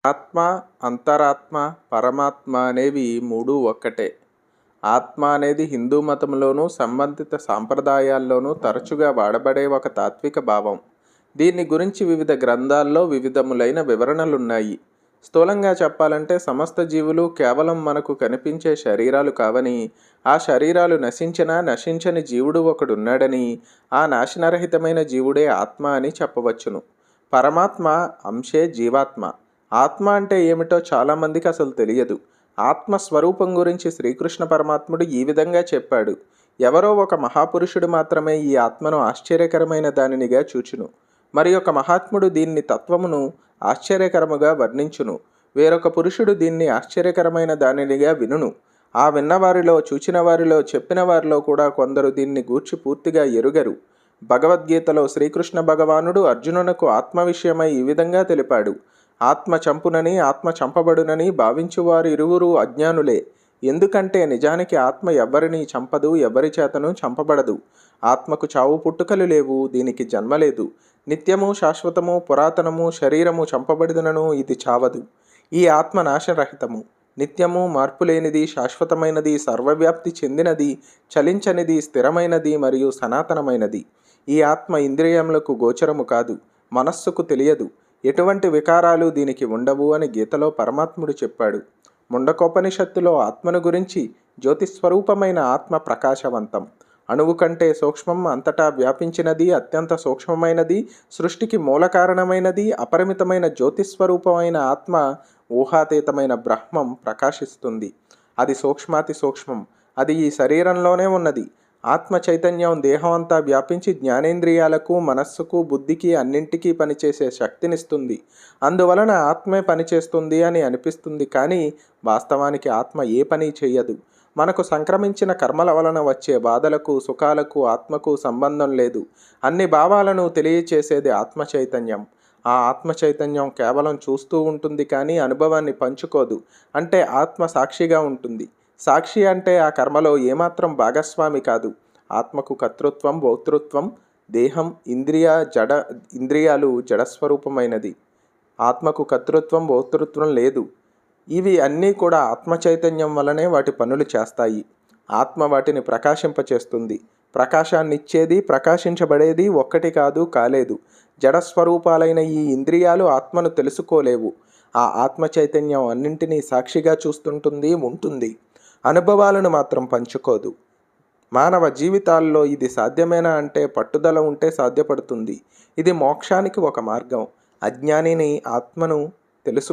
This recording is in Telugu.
ఆత్మ, అంతరాత్మ, పరమాత్మ అనేవి మూడు ఒక్కటే. ఆత్మ అనేది హిందూ మతంలోనూ సంబంధిత సాంప్రదాయాల్లోనూ తరచుగా వాడబడే ఒక తాత్విక భావం. దీన్ని గురించి వివిధ గ్రంథాల్లో వివిధములైన వివరణలున్నాయి. స్థూలంగా చెప్పాలంటే సమస్త జీవులు కేవలం మనకు కనిపించే శరీరాలు కావని, ఆ శరీరాలు నశించినా నశించని జీవుడు ఒకడున్నాడని, ఆ నాశనరహితమైన జీవుడే ఆత్మ అని చెప్పవచ్చును. పరమాత్మ అంశే జీవాత్మ. ఆత్మ అంటే ఏమిటో చాలామందికి అసలు తెలియదు. ఆత్మస్వరూపం గురించి శ్రీకృష్ణ పరమాత్ముడు ఈ విధంగా చెప్పాడు. ఎవరో ఒక మహాపురుషుడు మాత్రమే ఈ ఆత్మను ఆశ్చర్యకరమైన దానినిగా చూచును. మరి ఒక మహాత్ముడు దీన్ని తత్వమును ఆశ్చర్యకరముగా వర్ణించును. వేరొక పురుషుడు దీన్ని ఆశ్చర్యకరమైన దానినిగా వినును. ఆ విన్నవారిలో, చూచిన వారిలో, చెప్పిన వారిలో కూడా కొందరు దీన్ని గూర్చి పూర్తిగా ఎరుగరు. భగవద్గీతలో శ్రీకృష్ణ భగవానుడు అర్జునునకు ఆత్మ విషయమై ఈ విధంగా తెలిపాడు. ఆత్మ చంపునని, ఆత్మ చంపబడునని భావించువారు ఇరువురు అజ్ఞానులే. ఎందుకంటే నిజానికి ఆత్మ ఎవ్వరినీ చంపదు, ఎవరి చేతను చంపబడదు. ఆత్మకు చావు పుట్టుకలు లేవు, దీనికి జన్మ లేదు. నిత్యము, శాశ్వతము, పురాతనము, శరీరము చంపబడినను ఇది చావదు. ఈ ఆత్మ నాశరహితము, నిత్యము, మార్పులేనిది, శాశ్వతమైనది, సర్వవ్యాప్తి చెందినది, చలించనిది, స్థిరమైనది మరియు సనాతనమైనది. ఈ ఆత్మ ఇంద్రియములకు గోచరము కాదు, మనస్సుకు తెలియదు. ఎటువంటి వికారాలు దీనికి ఉండవు అని గీతలో పరమాత్ముడు చెప్పాడు. ముండకోపనిషత్తులో ఆత్మను గురించి జ్యోతిస్వరూపమైన ఆత్మ ప్రకాశవంతం, అణువు కంటే సూక్ష్మం, అంతటా వ్యాపించినది, అత్యంత సూక్ష్మమైనది, సృష్టికి మూల కారణమైనది, అపరిమితమైన జ్యోతిస్వరూపమైన ఆత్మ ఊహాతీతమైన బ్రహ్మం ప్రకాశిస్తుంది. అది సూక్ష్మాతి సూక్ష్మం. అది ఈ శరీరంలోనే ఉన్నది. ఆత్మ చైతన్యం దేహం అంతా వ్యాపించి జ్ఞానేంద్రియాలకు, మనస్సుకు, బుద్ధికి అన్నింటికీ పనిచేసే శక్తినిస్తుంది. అందువలన ఆత్మే పనిచేస్తుంది అని అనిపిస్తుంది, కానీ వాస్తవానికి ఆత్మ ఏ పని చెయ్యదు. మనకు సంక్రమించిన కర్మల వలన వచ్చే బాధలకు, సుఖాలకు ఆత్మకు సంబంధం లేదు. అన్ని భావాలను తెలియచేసేది ఆత్మ చైతన్యం. ఆ ఆత్మ చైతన్యం కేవలం చూస్తూ ఉంటుంది, కానీ అనుభవాన్ని పంచుకోదు. అంటే ఆత్మ సాక్షిగా ఉంటుంది. సాక్షి అంటే ఆ కర్మలో ఏమాత్రం భాగస్వామి కాదు. ఆత్మకు కర్తృత్వం, భోక్తృత్వం, దేహం, ఇంద్రియాలు జడస్వరూపమైనది. ఆత్మకు కర్తృత్వం, భోక్తృత్వం లేదు. ఇవి అన్నీ కూడా ఆత్మ చైతన్యం వలనే వాటి పనులు చేస్తాయి. ఆత్మ వాటిని ప్రకాశింపచేస్తుంది. ప్రకాశాన్నిచ్చేది, ప్రకాశించబడేది ఒక్కటి కాదు, కాలేదు. జడస్వరూపాలైన ఈ ఇంద్రియాలు ఆత్మను తెలుసుకోలేవు. ఆ ఆత్మ చైతన్యం అన్నింటినీ సాక్షిగా చూస్తుంటుంది, ఉంటుంది. అనుభవాలను మాత్రం పంచుకోదు. మానవ జీవితాల్లో ఇది సాధ్యమేనా అంటే పట్టుదల ఉంటే సాధ్యపడుతుంది. ఇది మోక్షానికి ఒక మార్గం. అజ్ఞానిని ఆత్మను తెలుసు